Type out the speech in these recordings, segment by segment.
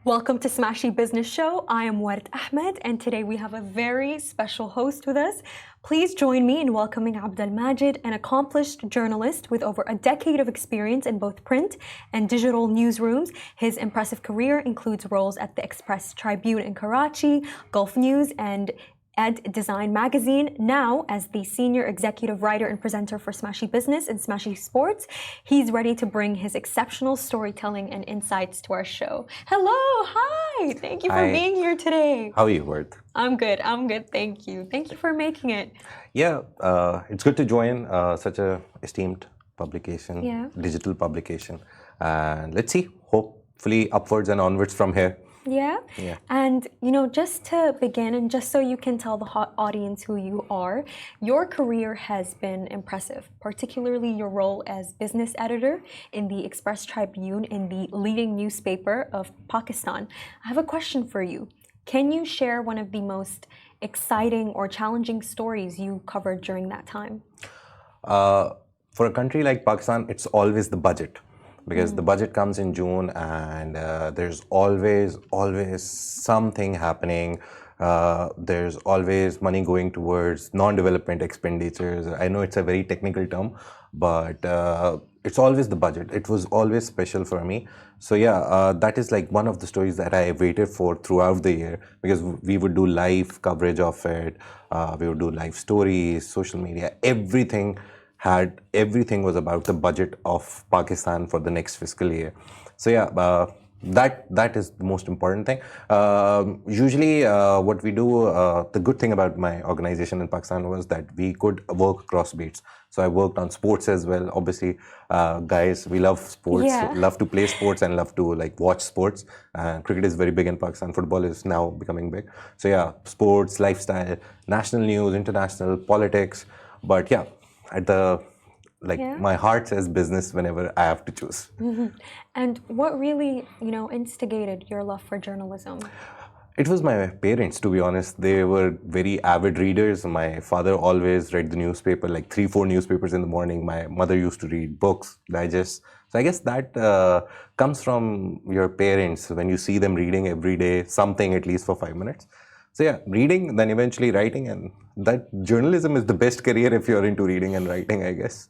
Welcome to Smashy Business Show. I am Ward Ahmed, and today we have a very special host with us. Please join me in welcoming Abdel Majid, an accomplished journalist with over a decade of experience in both print and digital newsrooms. His impressive career includes roles at the Express Tribune in Karachi, Gulf News, and Ed Design Magazine. Now, as the senior executive writer and presenter for Smashy Business and Smashy Sports, he's ready to bring his exceptional storytelling and insights to our show. Hello, hi, thank you for being here today. How are you, Worth? I'm good, thank you. Thank you for making it. Yeah, it's good to join such a esteemed publication, digital publication. And let's see, hopefully upwards and onwards from here. Yeah. And, just to begin, and just so you can tell the hot audience who you are, your career has been impressive, particularly your role as business editor in the Express Tribune in the leading newspaper of Pakistan. I have a question for you. Can you share one of the most exciting or challenging stories you covered during that time? For a country like Pakistan, it's always the budget. Because the budget comes in June and there's always something happening. There's always money going towards non-development expenditures. I know it's a very technical term, but it's always the budget. It was always special for me. So yeah, that is like one of the stories that I waited for throughout the year, because we would do live coverage of it. We would do live stories, social media, everything was about the budget of Pakistan for the next fiscal year. So yeah, that is the most important thing. Usually what we do, the good thing about my organization in Pakistan was that we could work across beats. So I worked on sports as well. Obviously, guys, we love sports, love to play sports and love to watch sports. Cricket is very big in Pakistan. Football is now becoming big. So yeah, sports, lifestyle, national news, international, politics. But yeah, my heart says business whenever I have to choose. And what really, instigated your love for journalism? It was my parents, to be honest. They were very avid readers. My father always read the newspaper, like 3-4 newspapers in the morning. My mother used to read books, digests. So I guess that comes from your parents when you see them reading every day, something at least for 5 minutes. So yeah, reading, then eventually writing, and that journalism is the best career if you're into reading and writing, I guess.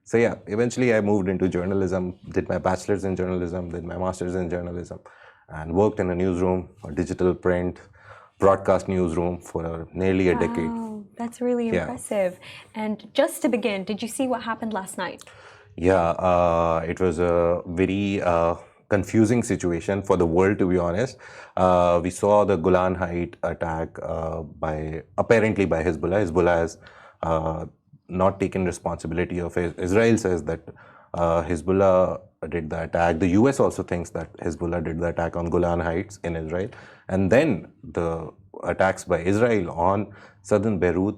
So yeah, eventually I moved into journalism, did my bachelor's in journalism, did my master's in journalism, and worked in a newsroom, a digital print, broadcast newsroom for nearly a decade. Wow, that's really impressive. And just to begin, did you see what happened last night? Yeah, it was a very confusing situation for the world, to be honest. We saw the Golan Height attack apparently by Hezbollah. Hezbollah has not taken responsibility of it. Israel says that Hezbollah did the attack. The US also thinks that Hezbollah did the attack on Golan Heights in Israel. And then the attacks by Israel on southern Beirut.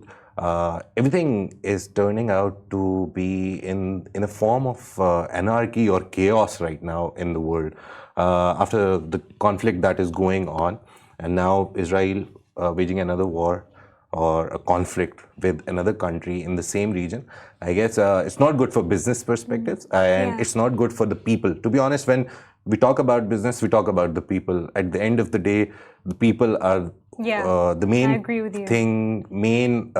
Everything is turning out to be in a form of anarchy or chaos right now in the world. After the conflict that is going on, and now Israel waging another war or a conflict with another country in the same region, I guess it's not good for business perspectives, and it's not good for the people. To be honest, when we talk about business, we talk about the people. At the end of the day, the people are the main thing, main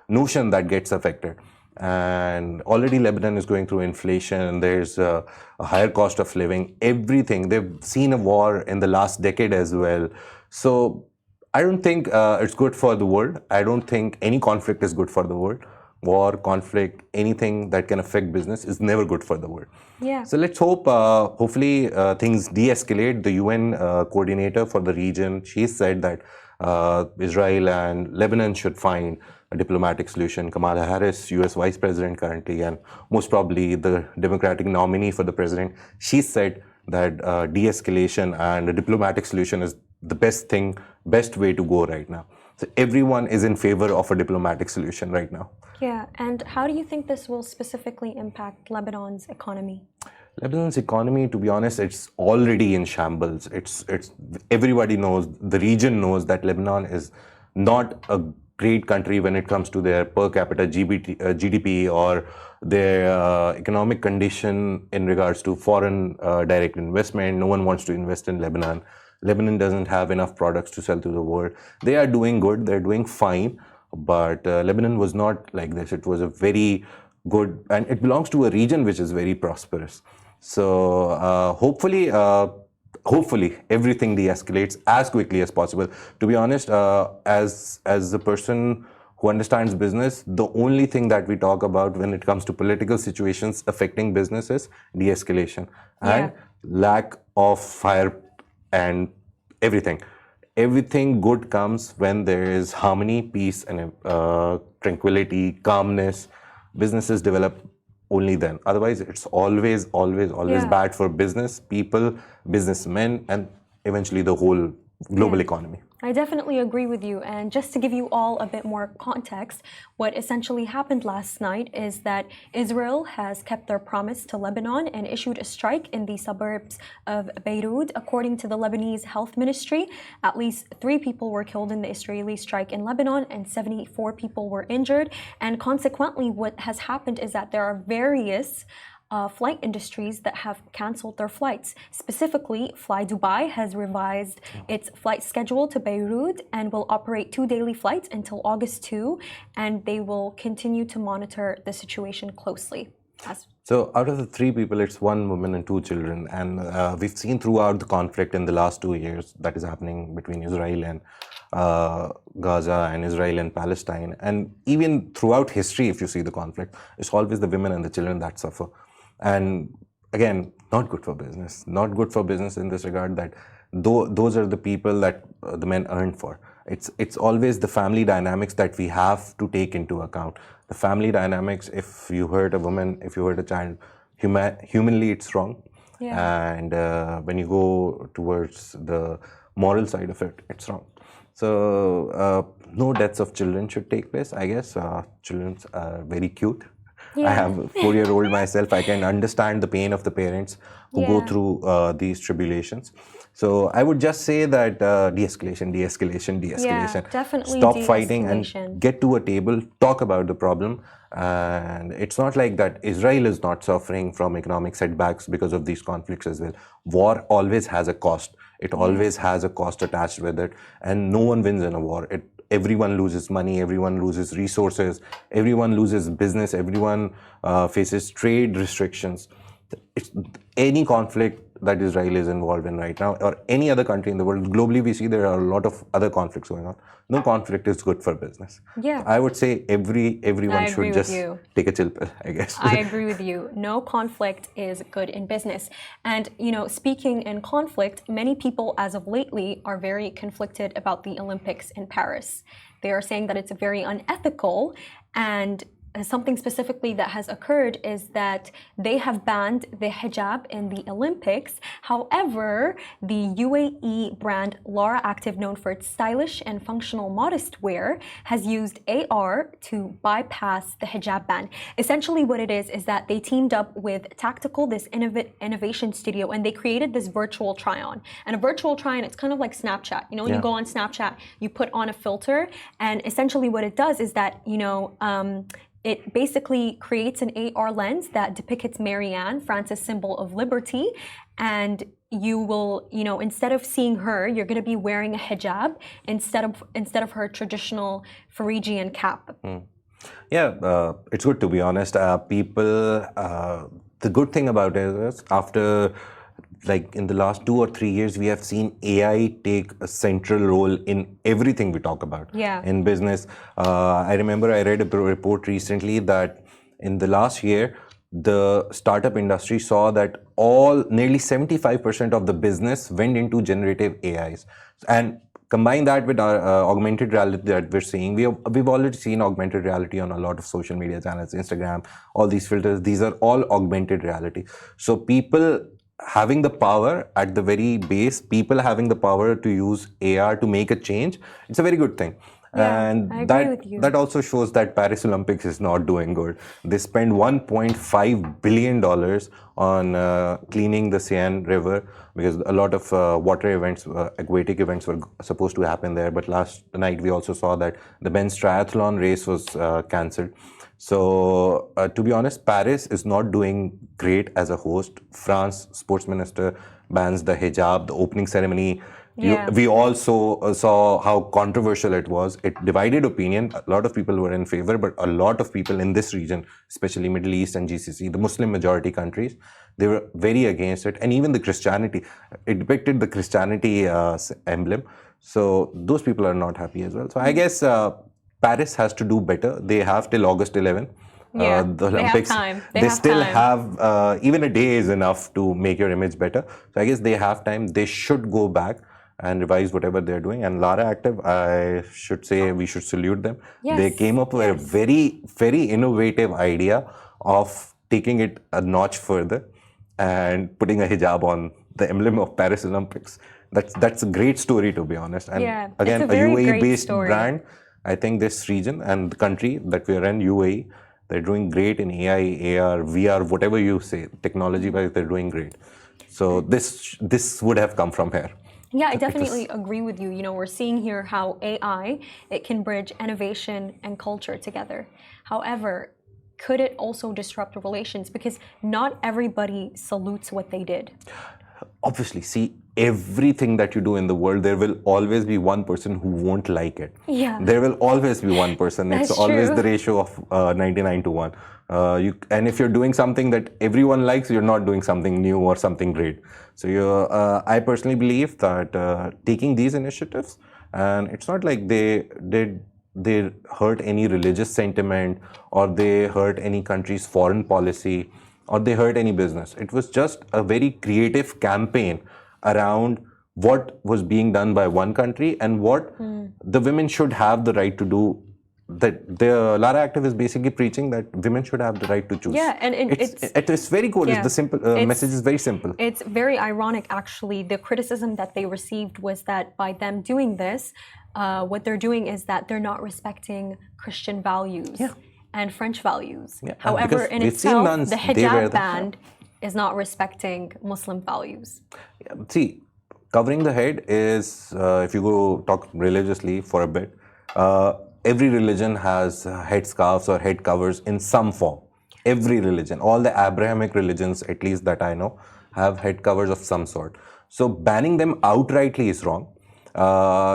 notion that gets affected. And already Lebanon is going through inflation. There's a higher cost of living, everything. They've seen a war in the last decade as well. So I don't think it's good for the world. I don't think any conflict is good for the world. War, conflict, anything that can affect business is never good for the world. Yeah. So let's hope, hopefully things de-escalate. The UN coordinator for the region, she said that Israel and Lebanon should find a diplomatic solution. Kamala Harris, US Vice President currently, and most probably the Democratic nominee for the president, she said that de-escalation and a diplomatic solution is the best way to go right now. So everyone is in favor of a diplomatic solution right now. Yeah, and how do you think this will specifically impact Lebanon's economy? Lebanon's economy, to be honest, it's already in shambles. It's everybody knows, the region knows that Lebanon is not a great country when it comes to their per capita GDP or their economic condition in regards to foreign direct investment. No one wants to invest in Lebanon. Lebanon doesn't have enough products to sell to the world. They are doing good, they're doing fine, but Lebanon was not like this. It was a very good, and it belongs to a region which is very prosperous. So hopefully everything de-escalates as quickly as possible. To be honest, as a person who understands business, the only thing that we talk about when it comes to political situations affecting business is de-escalation and lack of fire and everything. Everything good comes when there is harmony, peace, and tranquility, calmness. Businesses develop only then. Otherwise, it's always bad for business, people, businessmen, and eventually the whole global economy. I definitely agree with you. And just to give you all a bit more context, what essentially happened last night is that Israel has kept their promise to Lebanon and issued a strike in the suburbs of Beirut. According to the Lebanese Health Ministry, at least 3 people were killed in the Israeli strike in Lebanon and 74 people were injured. And consequently, what has happened is that there are various flight industries that have canceled their flights. Specifically, Fly Dubai has revised its flight schedule to Beirut and will operate 2 daily flights until August 2, and they will continue to monitor the situation closely. So out of the 3 people, it's 1 woman and 2 children. And we've seen throughout the conflict in the last 2 years that is happening between Israel and Gaza and Israel and Palestine. And even throughout history, if you see the conflict, it's always the women and the children that suffer. And again, not good for business. Not good for business in this regard that those are the people that the men earn for. It's always the family dynamics that we have to take into account. The family dynamics, if you hurt a woman, if you hurt a child, humanly it's wrong. And when you go towards the moral side of it, it's wrong. So no deaths of children should take place, I guess. Children are very cute. I have a 4-year-old myself. I can understand the pain of the parents who go through these tribulations. So I would just say that de-escalation. Definitely Stop fighting and get to a table, talk about the problem. And it's not like that Israel is not suffering from economic setbacks because of these conflicts as well. War always has a cost. It always has a cost attached with it. And no one wins in a war. Everyone loses money, everyone loses resources, everyone loses business, everyone faces trade restrictions. Any conflict that Israel is involved in right now, or any other country in the world, globally we see there are a lot of other conflicts going on. No conflict is good for business. I would say everyone should just take a chill pill, I guess. I agree with you. No conflict is good in business. And, you know, speaking in conflict, many people as of lately are very conflicted about the Olympics in Paris. They are saying that it's very unethical, and something specifically that has occurred is that they have banned the hijab in the Olympics. However, the UAE brand Lara Active, known for its stylish and functional modest wear, has used AR to bypass the hijab ban. Essentially what it is that they teamed up with Tactical, this innovation studio, and they created this virtual try-on. And a virtual try-on, it's kind of like Snapchat. You know, when you go on Snapchat, you put on a filter, and essentially what it does is that, you know, it basically creates an AR lens that depicts Marianne, France's symbol of liberty, and you will, you know, instead of seeing her, you're going to be wearing a hijab instead of her traditional Phrygian cap. It's good, to be honest. The good thing about it is after, like in the last 2 or 3 years, we have seen AI take a central role in everything we talk about in business. I remember I read a report recently that in the last year, the startup industry saw that nearly 75% of the business went into generative AIs. And combine that with our augmented reality that we're seeing. We've already seen augmented reality on a lot of social media channels, Instagram, all these filters. These are all augmented reality. So people having the power at the very base, people having the power to use AR to make a change, it's a very good thing. And I agree with you. That also shows that Paris Olympics is not doing good. They spent $1.5 billion on cleaning the Seine River because a lot of water events, aquatic events were supposed to happen there. But last night we also saw that the men's triathlon race was cancelled. So to be honest, Paris is not doing great as a host. France sports minister bans the hijab. The opening ceremony, Yeah. We also saw how controversial it was. It divided opinion. A lot of people were in favor, but a lot of people in this region, especially Middle East and GCC, the Muslim majority countries, they were very against it. And even the Christianity, it depicted the Christianity emblem. So those people are not happy as well. So I guess Paris has to do better. They have till August 11. Yeah, The they have Olympics, time. They they have still time. have, even a day is enough to make your image better. So I guess they have time. They should go back and revise whatever they're doing. And Lara Active, I should say we should salute them. They Yes, came up with a yes. very, very innovative idea of taking it a notch further and putting a hijab on the emblem of Paris Olympics. That's a great story, to be honest. And Yeah, it's again, a a very great UAE-based story. brand. I think this region and the country that we're in, UAE, they're doing great in AI, AR, VR, whatever you say, technology-wise, they're doing great. So this would have come from here. Yeah, I definitely agree with you. You know, we're seeing here how AI, it can bridge innovation and culture together. However, could it also disrupt relations? Because not everybody salutes what they did. Obviously, see, everything that you do in the world, there will always be one person who won't like it. Yeah. There will always be one person. It's That's always true. the ratio of 99 to 1. And if you're doing something that everyone likes, you're not doing something new or something great. So I personally believe that taking these initiatives, and it's not like they hurt any religious sentiment or they hurt any country's foreign policy or they hurt any business. It was just a very creative campaign around what was being done by one country and what the women should have the right to do. That the Lara Active is basically preaching that women should have the right to choose. Yeah, and it's very cool. yeah, The simple message is very simple. It's very ironic, actually. The criticism that they received was that by them doing this, what they're doing is that they're not respecting Christian values and French values. Yeah, However, because in we've seen itself, nuns, the they wear hijab the- ban is not respecting Muslim values. See, covering the head is, if you go talk religiously for a bit, every religion has head scarves or head covers in some form. Every religion, all the Abrahamic religions, at least that I know, have head covers of some sort. So banning them outrightly is wrong.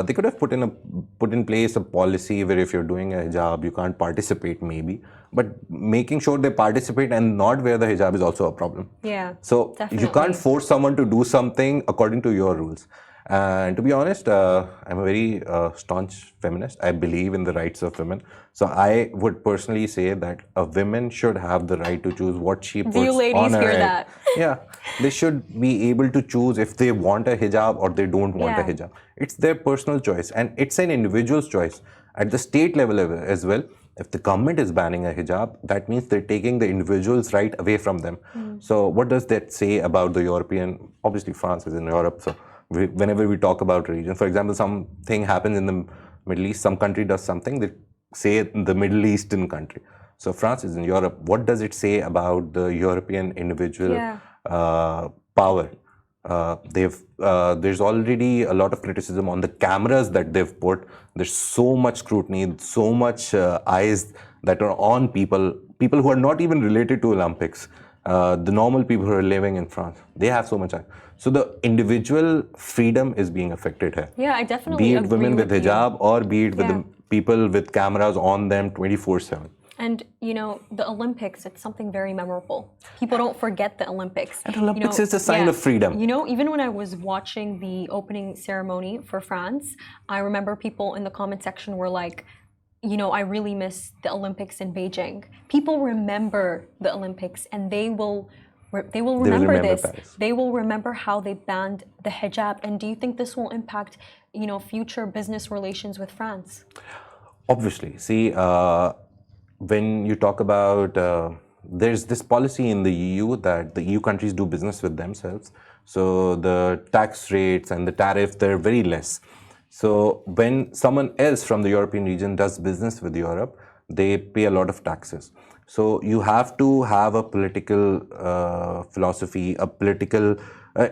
They could have put in place a policy where if you're doing a hijab, you can't participate maybe, but making sure they participate and not wear the hijab is also a problem. Yeah, So definitely. you can't force someone to do something according to your rules. And to be honest, I'm a very staunch feminist. I believe in the rights of women. So I would personally say that a woman should have the right to choose what she puts Do you ladies on her hear head. that? Yeah, they should be able to choose if they want a hijab or they don't want a Yeah. hijab. It's their personal choice and it's an individual's choice. At the state level as well, if the government is banning a hijab, that means they're taking the individual's right away from them. So what does that say about the European? Obviously, France is in Europe, so whenever we talk about religion, for example, something happens in the Middle East, some country does something, they say in the Middle Eastern country. So France is in Europe. What does it say about the European individual power? There's already a lot of criticism on the cameras that they've put. There's so much scrutiny, so much eyes that are on people who are not even related to Olympics. The normal people who are living in France, they have so much. So the individual freedom is being affected here. Yeah, I definitely Be it agree women with you. hijab or be it with Yeah. the people with cameras on them 24/7. And you know, the Olympics, it's something very memorable. People don't forget the Olympics. And Olympics is a sign of freedom. You know, even when I was watching the opening ceremony for France, I remember people in the comment section were like, you know, I really miss the Olympics in Beijing. People remember the Olympics and they will remember this. Paris. They will remember how they banned the hijab. And do you think this will impact, you know, future business relations with France? Obviously, see, when you talk about, there's this policy in the EU that the EU countries do business with themselves. So the tax rates and the tariff, they're very less. So when someone else from the European region does business with Europe, they pay a lot of taxes. So you have to have a political philosophy, a political,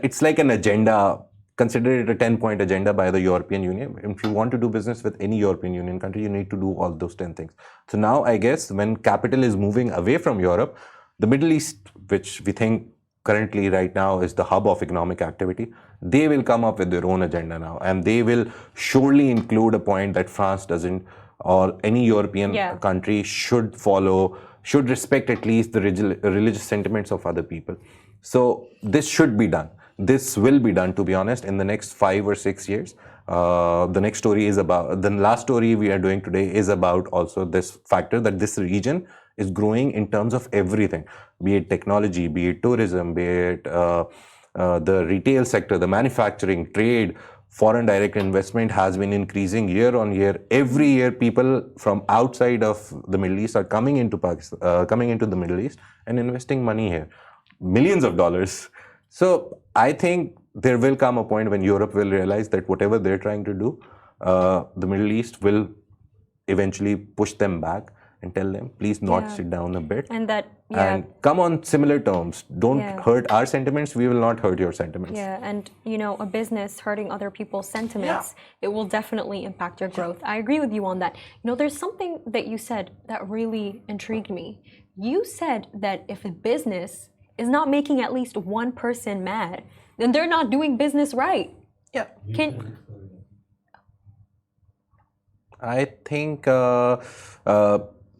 it's like an agenda. Consider it a 10-point agenda by the European Union. If you want to do business with any European Union country, you need to do all those 10 things. So now I guess when capital is moving away from Europe, the Middle East, which we think currently right now is the hub of economic activity, they will come up with their own agenda now, and they will surely include a point that France doesn't, or any European country should follow, should respect at least the religious sentiments of other people. So this should be done. This will be done, to be honest, in the next 5 or 6 years. The next story is about, the last story we are doing today is about also this factor that this region is growing in terms of everything, be it technology, be it tourism, be it the retail sector, the manufacturing, trade. Foreign direct investment has been increasing year on year. Every year, people from outside of the Middle East are coming into Pakistan, coming into the Middle East and investing money here, millions of dollars. So I think there will come a point when Europe will realize that whatever they're trying to do, the Middle East will eventually push them back and tell them, please not sit down a bit. And come on similar terms. Don't hurt our sentiments. We will not hurt your sentiments. Yeah, and a business hurting other people's sentiments, it will definitely impact your growth. I agree with you on that. There's something that you said that really intrigued me. You said that if a business is not making at least one person mad, then they're not doing business right. Yeah. I think,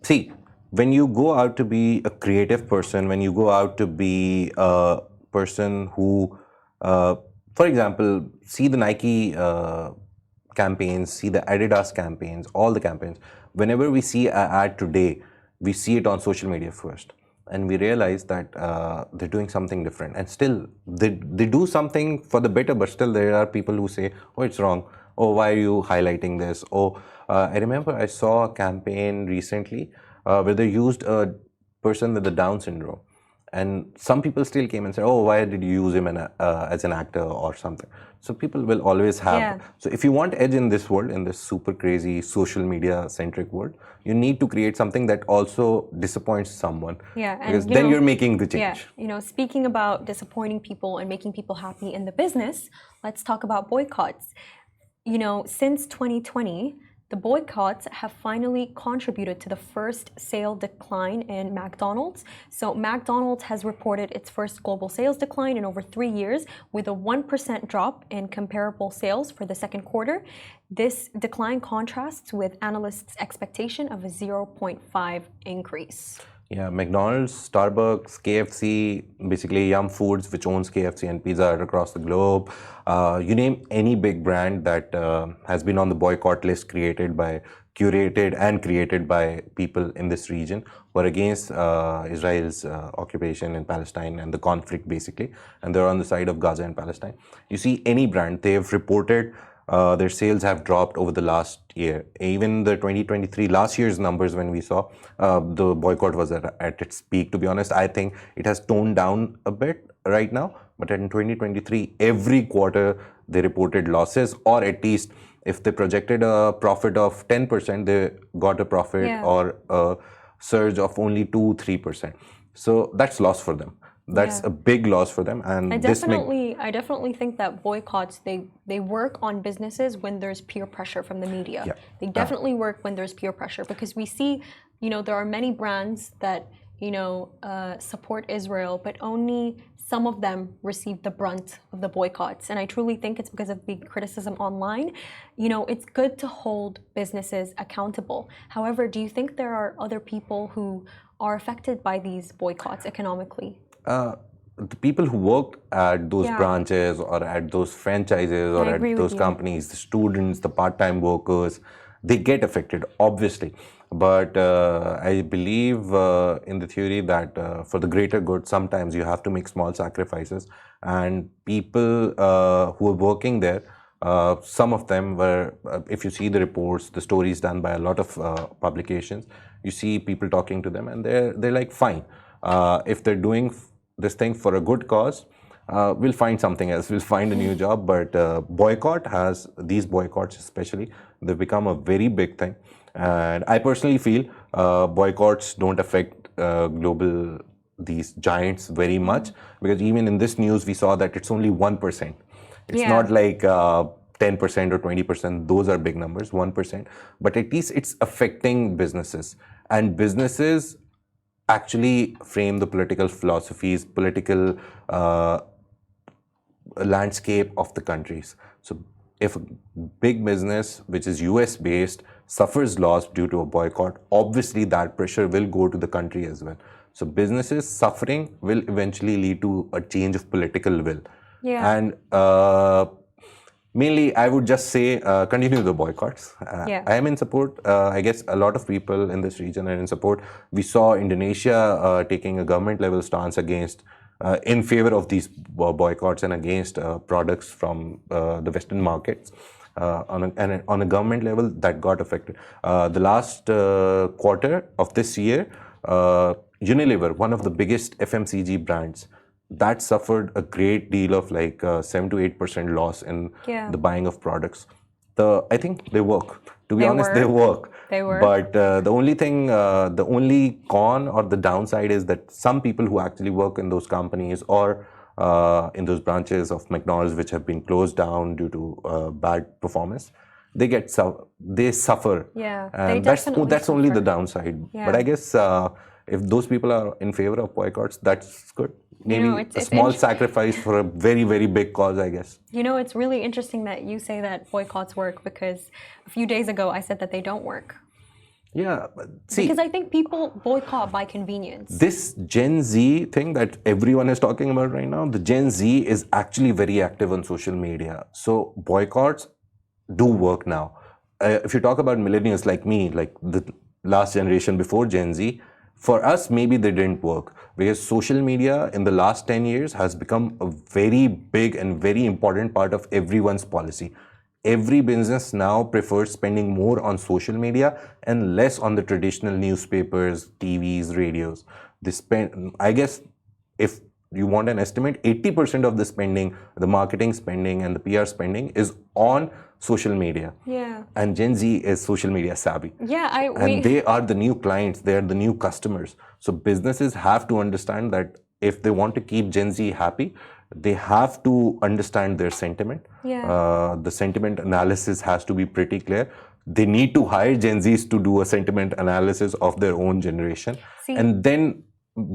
see, when you go out to be a creative person, when you go out to be a person who, for example, see the Nike campaigns, see the Adidas campaigns, all the campaigns. Whenever we see an ad today, we see it on social media first. And we realize that they're doing something different. And still, they do something for the better, but still there are people who say, oh, it's wrong. Oh, why are you highlighting this? Oh, I remember I saw a campaign recently where they used a person with the Down syndrome. And some people still came and said, oh, why did you use him as an actor or something? So people will always have. So if you want edge in this world, in this super crazy social media centric world, you need to create something that also disappoints someone. Yeah, and because then you're making the change. Yeah, speaking about disappointing people and making people happy in the business, let's talk about boycotts. Since 2020, the boycotts have finally contributed to the first sale decline in McDonald's. So McDonald's has reported its first global sales decline in over 3 years, with a 1% drop in comparable sales for the second quarter. This decline contrasts with analysts' expectation of a 0.5 increase. Yeah, McDonald's, Starbucks, KFC, basically Yum Foods, which owns KFC and Pizza Hut across the globe. You name any big brand that has been on the boycott list curated and created by people in this region who are against Israel's occupation in Palestine and the conflict basically. And they're on the side of Gaza and Palestine. You see any brand, they've reported their sales have dropped over the last year. Even the 2023, last year's numbers when we saw, the boycott was at its peak. To be honest, I think it has toned down a bit right now. But in 2023, every quarter they reported losses, or at least if they projected a profit of 10%, they got a profit or a surge of only 2-3%. So that's loss for them. That's a big loss for them, and I definitely think that boycotts they work on businesses when there's peer pressure from the media. Yeah. They definitely work when there's peer pressure, because we see, there are many brands that support Israel, but only some of them receive the brunt of the boycotts, and I truly think it's because of the criticism online. It's good to hold businesses accountable. However, do you think there are other people who are affected by these boycotts economically? The people who work at those branches or at those franchises or at those companies, the students, the part-time workers, they get affected, obviously. But I believe in the theory that for the greater good, sometimes you have to make small sacrifices. And people who are working there, some of them were, if you see the reports, the stories done by a lot of publications, you see people talking to them and they're like, fine. If they're doing this thing for a good cause, we'll find something else. We'll find a new job. But these boycotts especially, they've become a very big thing. And I personally feel boycotts don't affect these giants very much, because even in this news, we saw that it's only 1%. It's not like 10% or 20%. Those are big numbers, 1%. But at least it's affecting businesses. And businesses, actually frame the political philosophies, political landscape of the countries. So if a big business, which is US based, suffers loss due to a boycott, obviously that pressure will go to the country as well. So businesses suffering will eventually lead to a change of political will. Yeah. And mainly, I would just say continue the boycotts. Yeah. I am in support. I guess a lot of people in this region are in support. We saw Indonesia taking a government level stance against, in favor of these boycotts and against products from the Western markets. On a government level, that got affected. The last quarter of this year, Unilever, one of the biggest FMCG brands, that suffered a great deal of like 7 to 8% loss in the buying of products. I think they work. To be honest, they work. They work. But the only thing, the only con or the downside is that some people who actually work in those companies or in those branches of McDonald's which have been closed down due to bad performance, they suffer. Yeah, and that's only the downside. Yeah. But I guess if those people are in favor of boycotts, that's good. Maybe it's a small sacrifice for a very, very big cause, I guess. It's really interesting that you say that boycotts work, because a few days ago I said that they don't work. Yeah, see, because I think people boycott by convenience. This Gen Z thing that everyone is talking about right now, the Gen Z is actually very active on social media. So boycotts do work now. If you talk about millennials like me, like the last generation before Gen Z, for us, maybe they didn't work, because social media in the last 10 years has become a very big and very important part of everyone's policy. Every business now prefers spending more on social media and less on the traditional newspapers, TVs, radios. They spend, I guess, if you want an estimate, 80% of the spending, the marketing spending and the PR spending is on social media. Yeah. And Gen Z is social media savvy. Yeah, and they are the new clients, they are the new customers. So businesses have to understand that if they want to keep Gen Z happy, they have to understand their sentiment. Yeah. The sentiment analysis has to be pretty clear. They need to hire Gen Zs to do a sentiment analysis of their own generation. And then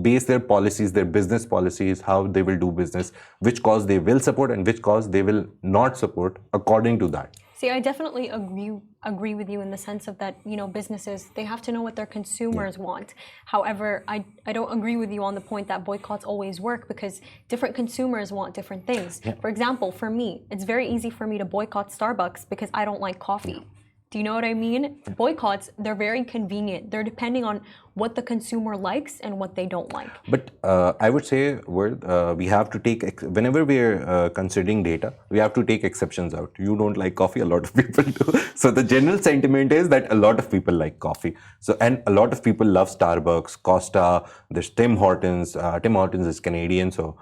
base their policies, their business policies, how they will do business, which cause they will support and which cause they will not support according to that. See, I definitely agree with you in the sense of that, businesses, they have to know what their consumers want. However, I don't agree with you on the point that boycotts always work, because different consumers want different things. For example, for me, it's very easy for me to boycott Starbucks because I don't like coffee. Do you know what I mean? Boycotts, they're very convenient. They're depending on what the consumer likes and what they don't like. But I would say, we have to take, whenever we're considering data, we have to take exceptions out. You don't like coffee, a lot of people do. So the general sentiment is that a lot of people like coffee. So, and a lot of people love Starbucks, Costa, there's Tim Hortons. Tim Hortons is Canadian, so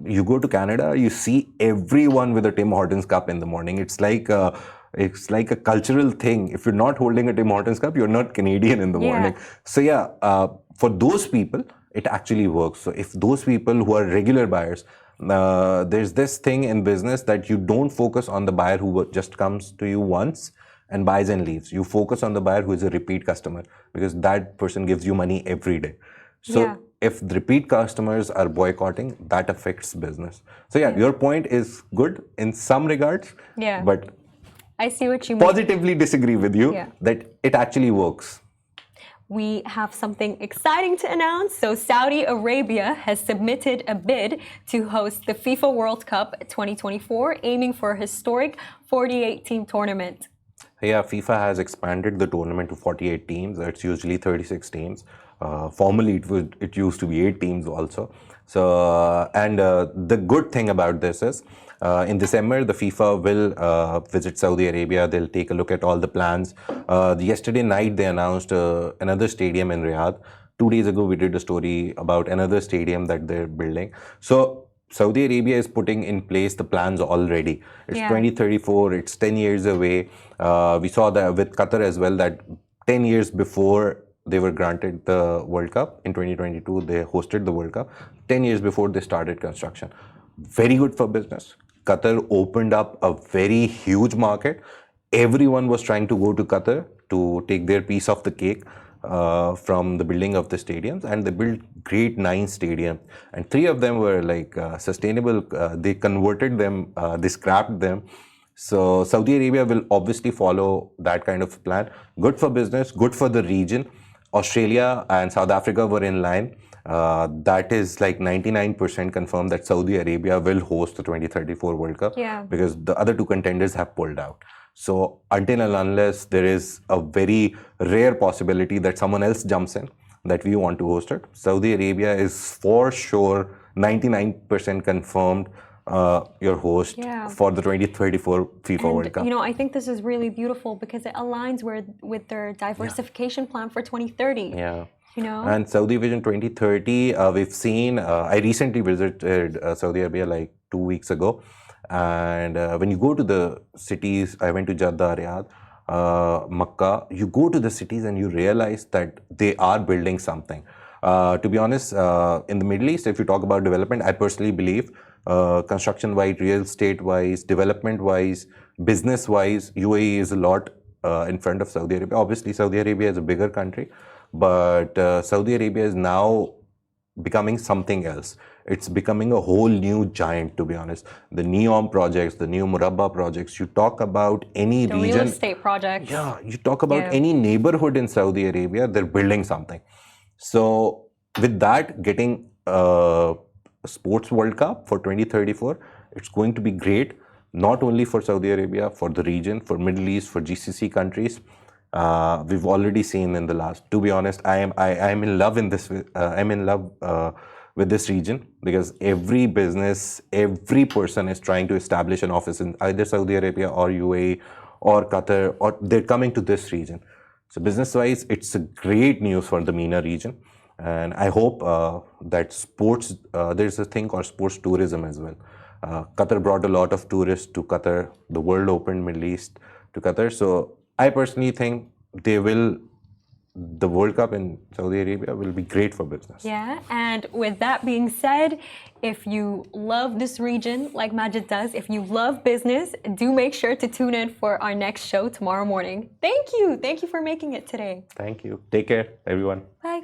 you go to Canada, you see everyone with a Tim Hortons cup in the morning. It's like a cultural thing. If you're not holding a Tim Hortons cup, you're not Canadian in the morning. So yeah, for those people, it actually works. So if those people who are regular buyers, there's this thing in business that you don't focus on the buyer who just comes to you once and buys and leaves. You focus on the buyer who is a repeat customer, because that person gives you money every day. So if the repeat customers are boycotting, that affects business. So yeah, your point is good in some regards, but I see what you mean. Positively disagree with you that it actually works. We have something exciting to announce. So Saudi Arabia has submitted a bid to host the FIFA World Cup 2024, aiming for a historic 48-team tournament. Yeah, FIFA has expanded the tournament to 48 teams. It's usually 36 teams. Formerly, it used to be 8 teams also. So, and the good thing about this is, in December, the FIFA will visit Saudi Arabia. They'll take a look at all the plans. Yesterday night, they announced another stadium in Riyadh. 2 days ago, we did a story about another stadium that they're building. So Saudi Arabia is putting in place the plans already. It's 2034. It's 10 years away. We saw that with Qatar as well, that 10 years before they were granted the World Cup in 2022, they hosted the World Cup. 10 years before they started construction. Very good for business. Qatar opened up a very huge market. Everyone was trying to go to Qatar to take their piece of the cake. from the building of the stadiums, and they built great 9 stadiums, and 3 of them were like sustainable. They converted them, they scrapped them. So Saudi Arabia will obviously follow that kind of plan. Good for business, good for the region. Australia and South Africa were in line. That is like 99% confirmed that Saudi Arabia will host the 2034 World Cup, because the other 2 contenders have pulled out. So until and unless there is a very rare possibility that someone else jumps in, that we want to host it, Saudi Arabia is for sure 99% confirmed your host for the 2034 FIFA World Cup. You know, I think this is really beautiful because it aligns with their diversification plan for 2030. Yeah. You know? And Saudi Vision 2030, we've seen, I recently visited Saudi Arabia like 2 weeks ago. And when you go to the cities, I went to Jeddah, Riyadh, Makkah, you go to the cities and you realize that they are building something. To be honest, in the Middle East, if you talk about development, I personally believe construction-wise, real estate-wise, development-wise, business-wise, UAE is a lot in front of Saudi Arabia. Obviously, Saudi Arabia is a bigger country, but Saudi Arabia is now becoming something else. It's becoming a whole new giant, to be honest. The NEOM projects, the new Murabba projects, you talk about any the region. Real estate projects. Yeah, you talk about any neighborhood in Saudi Arabia, they're building something. So with that, getting Sports World Cup for 2034, it's going to be great, not only for Saudi Arabia, for the region, for Middle East, for GCC countries. We've already seen in the last, to be honest, I am in love in this, I'm in love with this region, because every business, every person is trying to establish an office in either Saudi Arabia or UAE or Qatar, or they're coming to this region. So business-wise, it's a great news for the MENA region. And I hope that sports, there's a thing called sports tourism as well. Qatar brought a lot of tourists to Qatar. The world opened Middle East to Qatar. So I personally think the World Cup in Saudi Arabia will be great for business. Yeah, and with that being said, if you love this region like Majid does, if you love business, do make sure to tune in for our next show tomorrow morning. Thank you. Thank you for making it today. Thank you. Take care, everyone. Bye.